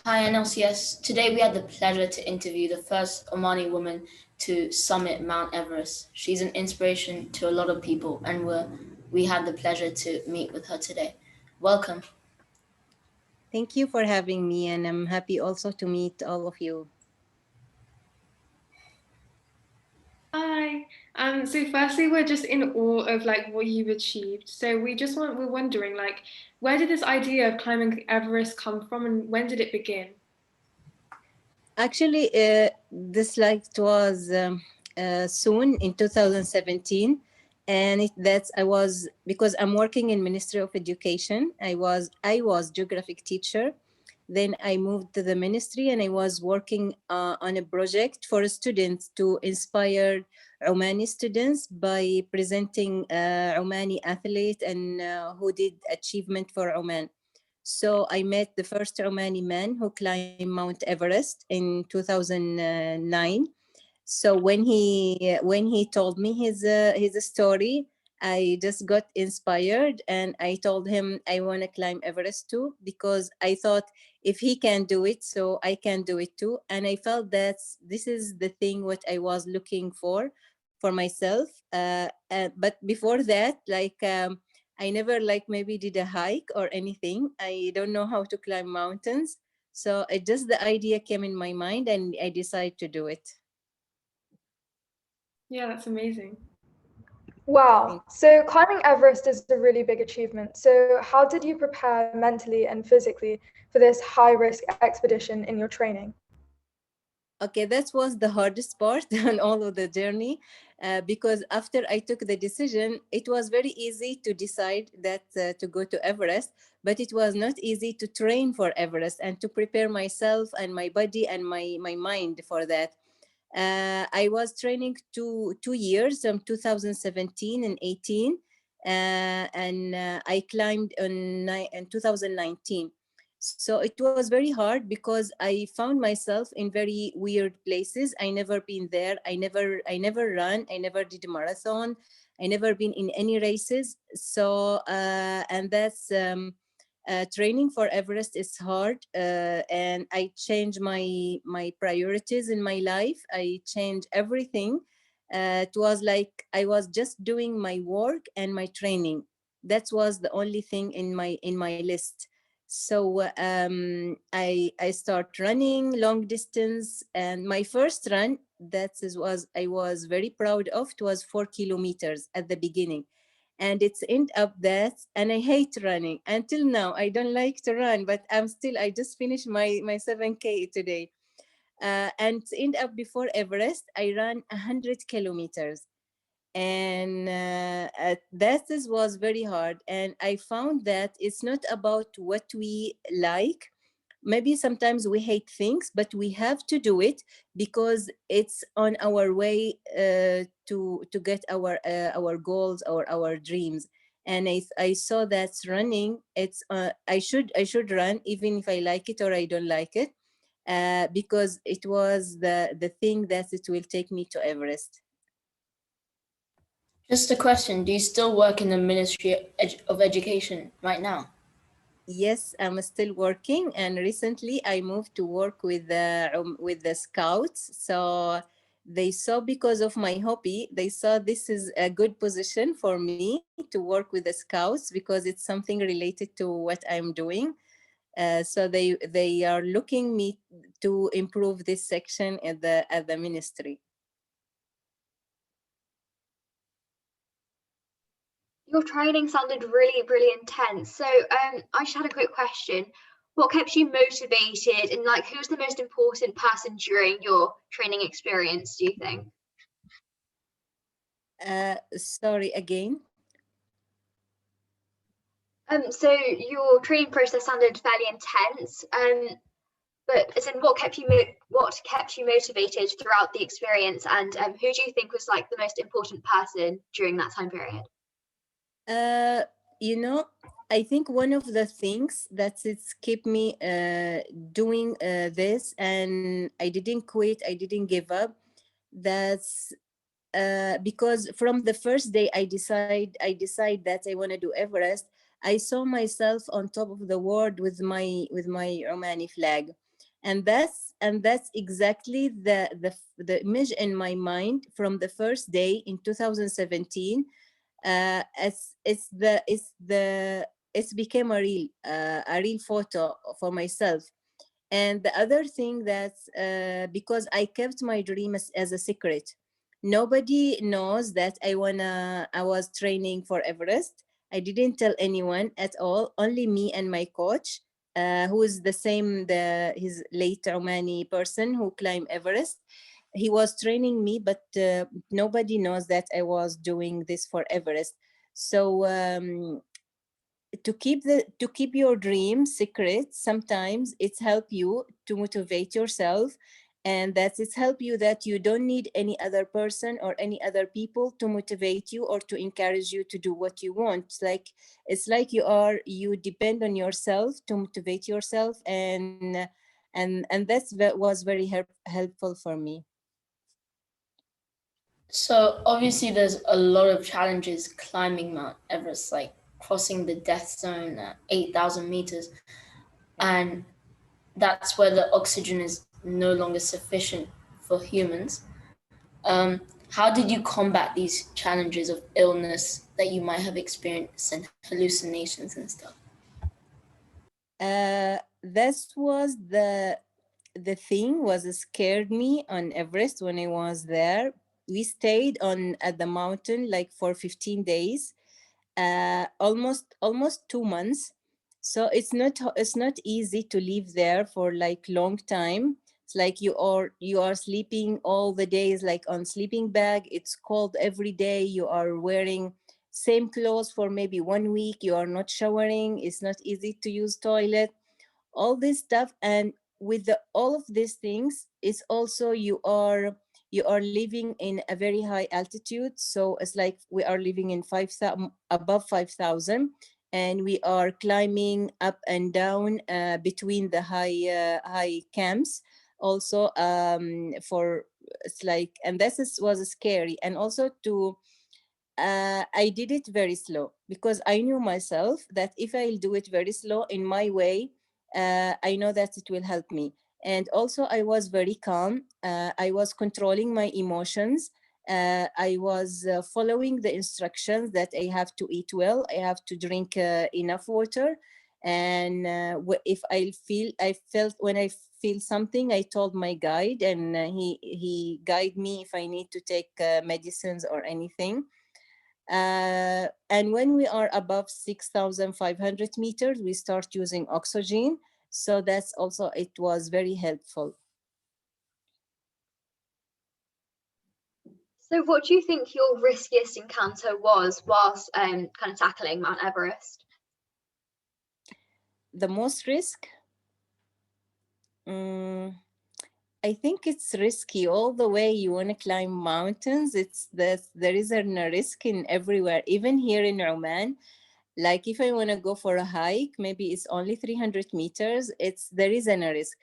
Hi NLCS. Today we had the pleasure to interview the first Omani woman to summit Mount Everest. She's an inspiration to a lot of people, and we had the pleasure to meet with her today. Welcome. Thank you for having me, and I'm happy also to meet all of you. Hi. So firstly, we're just in awe of like what you've achieved. So we're wondering like, where did this idea of climbing Everest come from, and when did it begin? Actually, this it was soon in 2017, and that's I was because I'm working in Ministry of Education. I was geographic teacher. Then I moved to the ministry, and I was working on a project for students to inspire Omani students by presenting Omani athlete and who did achievement for Oman. So I met the first Omani man who climbed Mount Everest in 2009. So when he told me his story, I just got inspired, and I told him I want to climb Everest too, because I thought if he can do it, so I can do it too. And I felt that this is the thing what I was looking for myself. But before that, I never maybe did a hike or anything. I don't know how to climb mountains. So it just the idea came in my mind, and I decided to do it. Yeah, that's amazing. Wow. So climbing Everest is a really big achievement. So how did you prepare mentally and physically for this high-risk expedition in your training? Okay, that was the hardest part on all of the journey, because after I took the decision, it was very easy to decide that to go to Everest, but it was not easy to train for Everest and to prepare myself and my body and my mind for that. I was training 2 years, 2017 and 18, and I climbed in 2019. So it was very hard because I found myself in very weird places. I never been there. I never run. I never did a marathon. I never been in any races. So and that's training for Everest is hard, and I changed my priorities in my life. I changed everything. It was like I was just doing my work and my training. That was the only thing in my list. So I start running long distance, and my first run was I was very proud of. It was 4 kilometers at the beginning, and it's end up that, and I hate running until now. I don't like to run, but I just finished my 7K today. And end up before Everest I ran 100 kilometers, and was very hard. And I found that it's not about what we like. Maybe sometimes we hate things, but we have to do it because it's on our way to get our goals or our dreams. And I saw that running, it's I should run even if I like it or I don't like it, because it was the thing that it will take me to Everest. Just a question: do you still work in the Ministry of Education right now? Yes, I'm still working, and recently I moved to work with the scouts. So they saw, because of my hobby, they saw this is a good position for me to work with the scouts because it's something related to what I'm doing. So they are looking me to improve this section at the ministry. Your training sounded really, really intense. So I just had a quick question. What kept you motivated, and like who's the most important person during your training experience, do you think? Sorry again. So your training process sounded fairly intense. But as in what kept you motivated throughout the experience, and who do you think was like the most important person during that time period? Uh, you know, I think one of the things that it's kept me doing this, and I didn't quit, I didn't give up. That's because from the first day I decide that I want to do Everest. I saw myself on top of the world with my Romani flag. And that's exactly the image in my mind from the first day in 2017. It's became a real photo for myself. And the other thing that's because I kept my dream as a secret. Nobody knows that I was training for Everest. I didn't tell anyone at all, only me and my coach, who is the same, his late Omani person who climbed Everest. He was training me, but nobody knows that I was doing this for Everest. So to keep your dream secret, sometimes it's help you to motivate yourself, and that it's help you that you don't need any other person or any other people to motivate you or to encourage you to do what you want. It's like you depend on yourself to motivate yourself, and was very helpful for me. So obviously, there's a lot of challenges climbing Mount Everest, like crossing the death zone at 8,000 meters, and that's where the oxygen is no longer sufficient for humans. How did you combat these challenges of illness that you might have experienced and hallucinations and stuff? This was the thing was scared me on Everest when I was there. We stayed on at the mountain like for 15 days, almost 2 months. So it's not easy to live there for like long time. It's like you are sleeping all the days like on sleeping bag. It's cold every day. You are wearing same clothes for maybe 1 week. You are not showering. It's not easy to use toilet, all this stuff. And with all of these things, it's also you are living in a very high altitude. So it's like we are living in 5,000, above 5,000, and we are climbing up and down between the high camps also. For it's like, and was scary. And also I did it very slow because I knew myself that if I'll do it very slow in my way, I know that it will help me. And also, I was very calm. I was controlling my emotions. I was following the instructions that I have to eat well, I have to drink enough water. And if I felt when I feel something, I told my guide, and he guide me if I need to take medicines or anything. And when we are above 6,500 meters, we start using oxygen. So that's also, it was very helpful. So what do you think your riskiest encounter was whilst kind of tackling Mount Everest? The most risk? I think it's risky all the way. You want to climb mountains. There is a risk in everywhere, even here in Oman. Like if I want to go for a hike, maybe it's only 300 meters. There is a risk.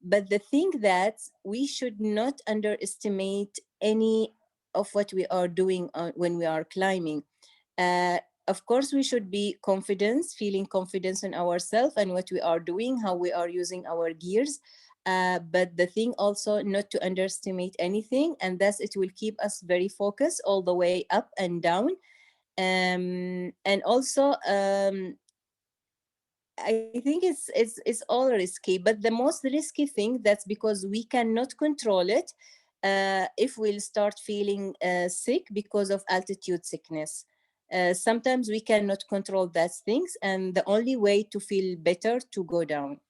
But the thing that we should not underestimate any of what we are doing when we are climbing. Uh, of course, we should be feeling confidence in ourselves and what we are doing, how we are using our gears. But the thing also not to underestimate anything, and thus it will keep us very focused all the way up and down. And also, I think it's all risky, but the most risky thing, that's because we cannot control it. If we'll start feeling sick because of altitude sickness, sometimes we cannot control those things, and the only way to feel better to go down.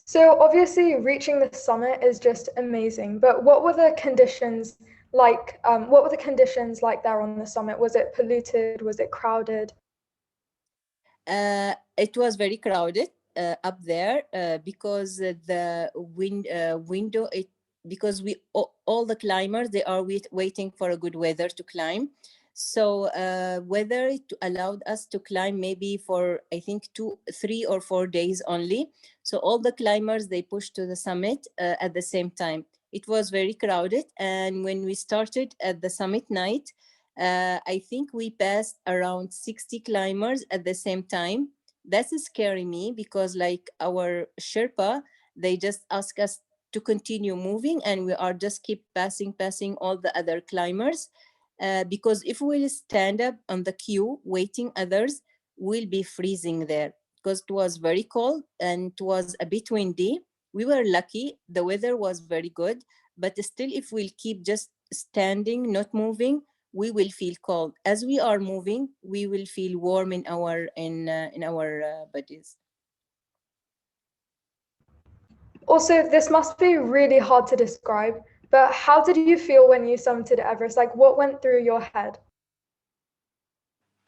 So obviously reaching the summit is just amazing, but what were the conditions like? What were the conditions like there on the summit? Was it polluted? Was it crowded? It was very crowded up there because the window. Because all the climbers, they are waiting for a good weather to climb. So weather it allowed us to climb maybe for I think 3 or 4 days only. So all the climbers, they pushed to the summit at the same time. It was very crowded, and when we started at the summit night, I think we passed around 60 climbers at the same time, That's scary me, because like our Sherpa, they just ask us to continue moving, and we are just keep passing all the other climbers, because if we stand up on the queue waiting others, we'll be freezing there, because it was very cold and it was a bit windy. We were lucky, the weather was very good, but still if we'll keep just standing not moving, we will feel cold. As we are moving, we will feel warm in our bodies. Also, this must be really hard to describe, but how did you feel when you summited Everest? Like, what went through your head?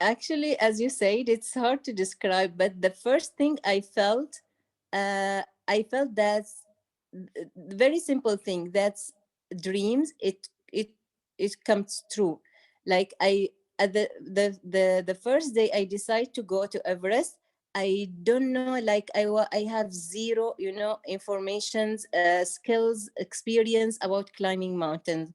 Actually, as you said, it's hard to describe, but the first thing I felt that's very simple thing. That's dreams. It comes true. Like I at the first day I decide to go to Everest. I don't know, like I have zero, informations, skills, experience about climbing mountains.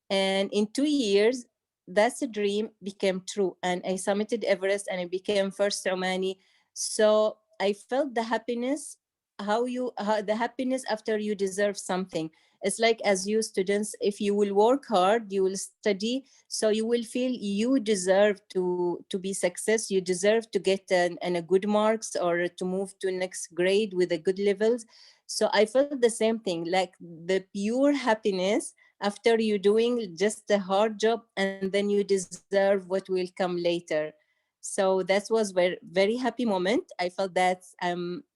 And in 2 years, that's a dream became true. And I summited Everest and I became first Omani. So I felt the happiness, the happiness after you deserve something. It's like, as you students, if you will work hard, you will study, so you will feel you deserve to be success. You deserve to get an a good marks, or to move to next grade with a good levels. So I felt the same thing, like the pure happiness after you doing just a hard job, and then you deserve what will come later. So that was very happy moment. I felt that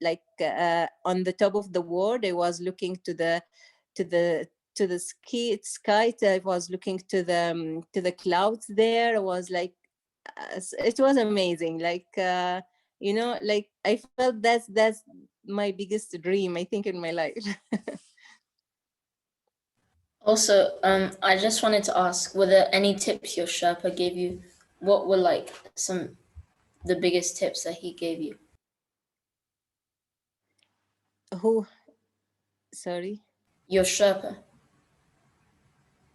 like on the top of the world. I was looking to the to the sky. I was looking to the clouds there. I was like, it was amazing, like like I felt that's my biggest dream, I think, in my life. Also, I just wanted to ask, were there any tips your Sherpa gave you? What were like some the biggest tips that he gave you? Who? Sorry. Your Sherpa.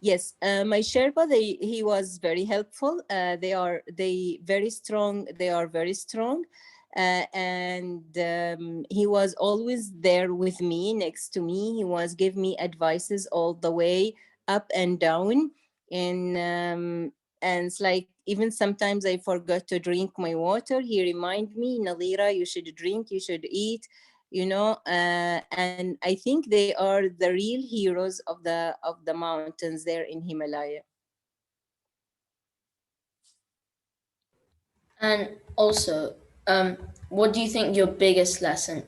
Yes, my Sherpa, he was very helpful. They very strong. They are very strong, and he was always there with me, next to me. He was give me advices all the way up and down, and it's like, even sometimes I forgot to drink my water. He remind me, Nadhira, you should drink, you should eat, and I think they are the real heroes of the mountains there in Himalaya. And also, what do you think your biggest lesson?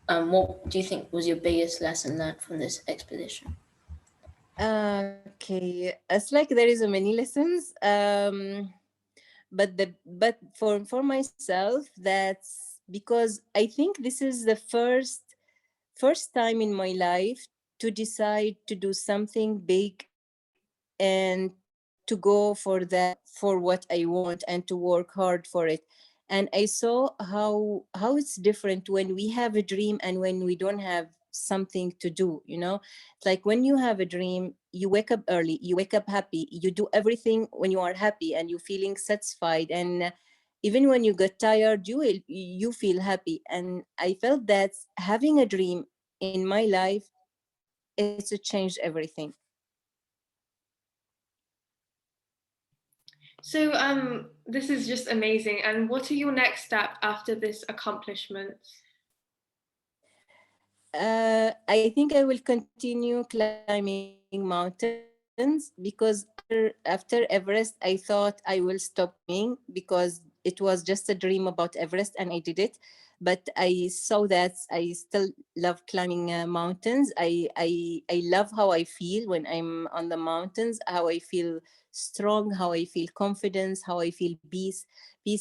What do you think was your biggest lesson learned from this expedition? Okay, it's like there is a many lessons, but for myself, that's because I think this is the first time in my life to decide to do something big, and to go for what I want, and to work hard for it. And I saw how it's different when we have a dream and when we don't have something to do. It's like, when you have a dream, you wake up early, you wake up happy, you do everything when you are happy and you feeling satisfied, and even when you get tired, you feel happy. And I felt that having a dream in my life, it's to change everything. So this is just amazing. And what are your next steps after this accomplishment? I think I will continue climbing mountains, because after Everest, I thought I will stop climbing, because it was just a dream about Everest and I did it. But I saw that I still love climbing mountains. I love how I feel when I'm on the mountains, how I feel strong, how I feel confidence, how I feel peace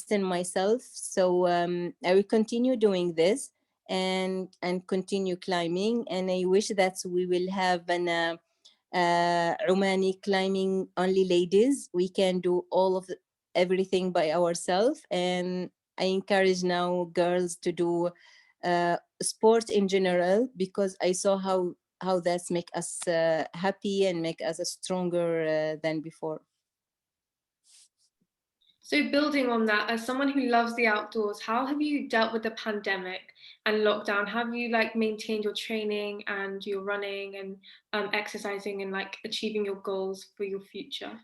in myself. So I will continue doing this, and continue climbing. And I wish that we will have an Omani climbing only ladies. We can do everything by ourselves. And I encourage now girls to do sport in general, because I saw how that's make us happy and make us stronger than before. So building on that, as someone who loves the outdoors, how have you dealt with the pandemic and lockdown? Have you like maintained your training and your running and exercising and like achieving your goals for your future?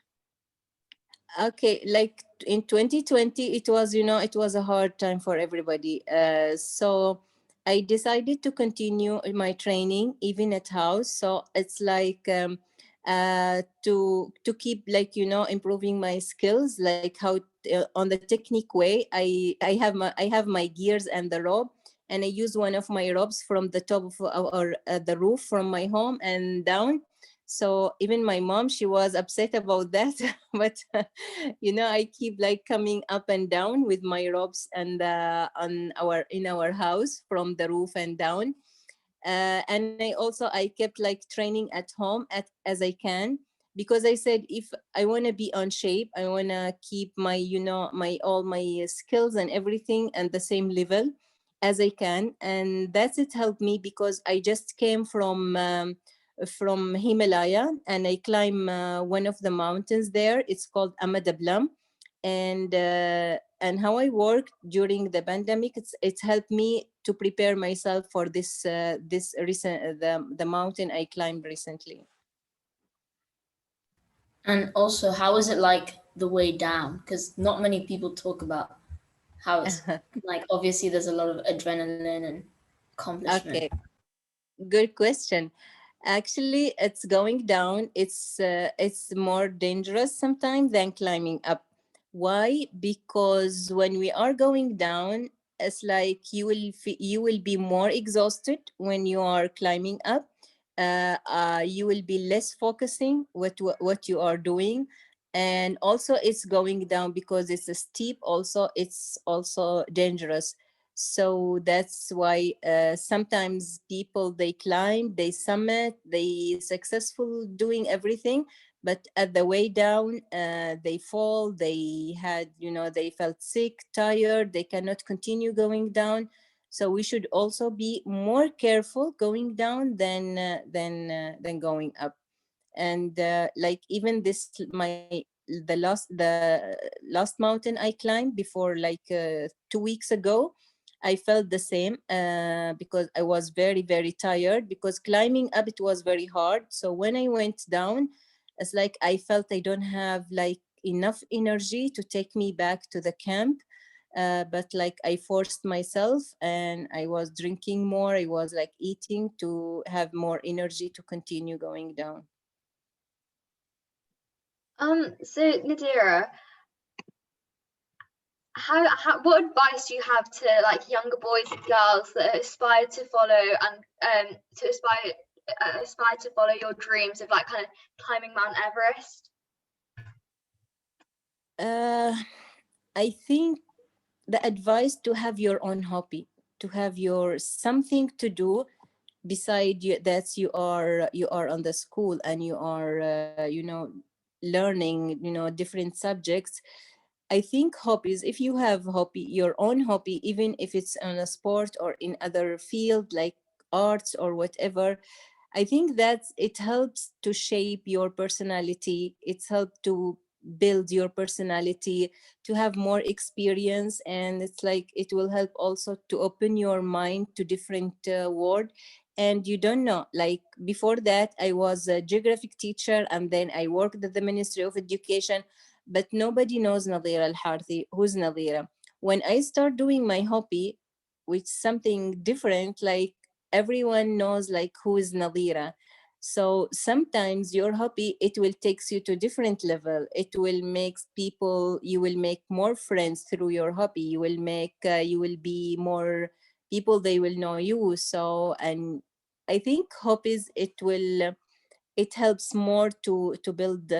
Okay, like in 2020, it was, it was a hard time for everybody. So I decided to continue my training even at house. So it's like to keep like, improving my skills, like how on the technique way. I have my gears and the rope, and I use one of my ropes from the top of or the roof from my home and down. So even my mom, she was upset about that, but I keep like coming up and down with my ropes and on our in our house from the roof and down. And I kept like training at home as I can, because I said if I want to be on shape, I want to keep my my all my skills and everything at the same level as I can. And that's it helped me, because I just came from Himalaya, and I climb one of the mountains there. It's called Amadablam. And how I worked during the pandemic, it's helped me to prepare myself for this recent the mountain I climbed recently. And also, how is it like the way down? Because not many people talk about how it's like. Obviously, there's a lot of adrenaline and accomplishment. Okay, good question. Actually, it's going down. It's more dangerous sometimes than climbing up. Why? Because when we are going down, it's like you will be more exhausted when you are climbing up. You will be less focusing what you are doing, and also it's going down because it's a steep. Also, it's also dangerous. So that's why sometimes people, they climb, they summit, they successful doing everything, but at the way down they fall, they had, they felt sick, tired, they cannot continue going down. So we should also be more careful going down than going up. And like even this my the last mountain I climbed before, like 2 weeks ago, I felt the same, because I was very, very tired, because climbing up, it was very hard. So when I went down, it's like I felt I don't have like enough energy to take me back to the camp. But like I forced myself, and I was drinking more, I was like eating to have more energy to continue going down. So Nadira, what advice do you have to like younger boys and girls that aspire to follow and aspire to follow your dreams of like kind of climbing Mount Everest? uh, I think the advice to have your own hobby, to have your something to do beside you, that you are on the school, and you are learning different subjects. I think hobbies, if you have hobby, your own hobby, even if it's on a sport or in other field like arts or whatever, I think that it helps to shape your personality. It's helped to build your personality, to have more experience, and it's like it will help also to open your mind to different world. And you don't know, like before that I was a geographic teacher, and then I worked at the Ministry of Education, but nobody knows Nadhira Al Harthy. Who's Nadhira? When I start doing my hobby, which something different, like everyone knows like who is Nadhira. So sometimes your hobby, it will takes you to different level. It will make people, you will make more friends through your hobby. You will be more people, they will know you. So, and I think hobbies, it helps more to build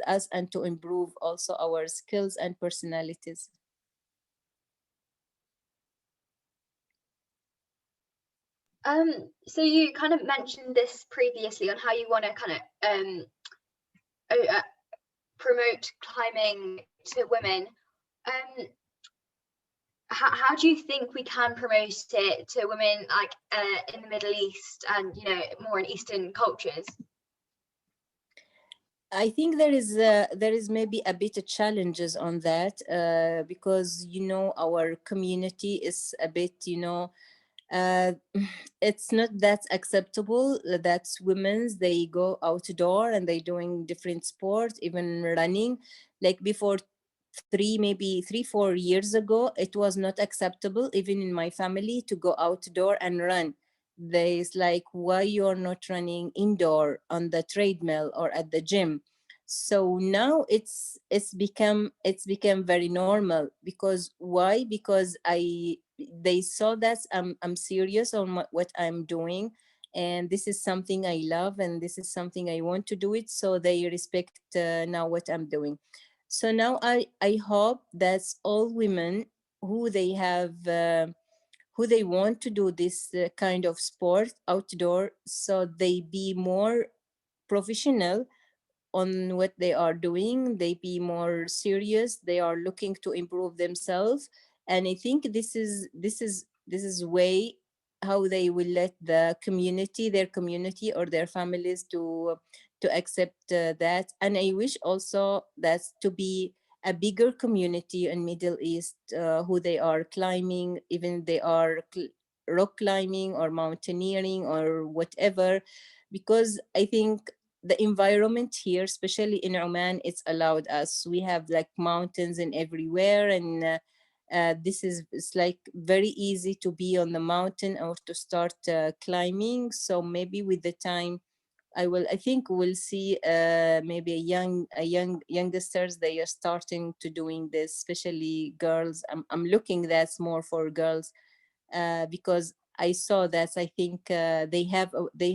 us and to improve also our skills and personalities. So you kind of mentioned this previously on how you want to kind of promote climbing to women. How do you think we can promote it to women, like in the Middle East and more in Eastern cultures? I think there is maybe a bit of challenges on that, because our community is a bit, uh, it's not that acceptable that women's they go outdoor and they doing different sports, even running. Like before, 4 years ago, it was not acceptable even in my family to go outdoor and run. There's like, why you're not running indoor on the treadmill or at the gym? So now it's become very normal. Because why? Because they saw that I'm serious on what I'm doing, and this is something I love, and this is something I want to do it, so they respect now what I'm doing. So now I hope that all women who they have who they want to do this kind of sport outdoor, so they be more professional on what they are doing, they be more serious, they are looking to improve themselves. And I think this is way how they will let their community or their families to accept that. And I wish also that to be a bigger community in Middle East, who they are climbing, even they are rock climbing or mountaineering or whatever. Because I think the environment here, especially in Oman, it's allowed us. We have like mountains and everywhere, and this is it's like very easy to be on the mountain or to start climbing. So maybe with the time, I think we'll see maybe youngsters they are starting to doing this, especially girls. I'm looking that's more for girls, because I saw that I think they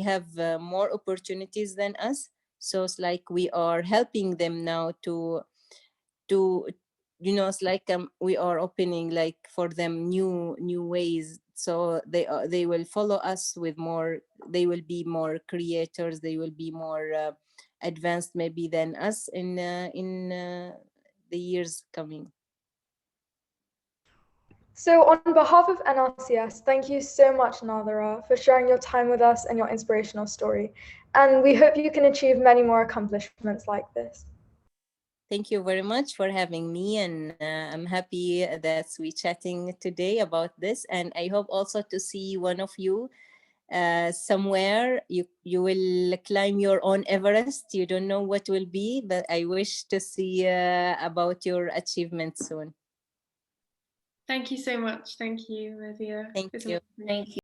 have more opportunities than us. So it's like we are helping them now to it's like we are opening like for them new ways. So they will follow us with more. They will be more creators. They will be more advanced maybe than us in the years coming. So, on behalf of NLCS, thank you so much, Nadhira, for sharing your time with us and your inspirational story. And we hope you can achieve many more accomplishments like this. Thank you very much for having me, and I'm happy that we're chatting today about this. And I hope also to see one of you somewhere. You will climb your own Everest. You don't know what will be, but I wish to see about your achievements soon. Thank you so much. Thank you, Nadhira. Thank It's you. Thank you.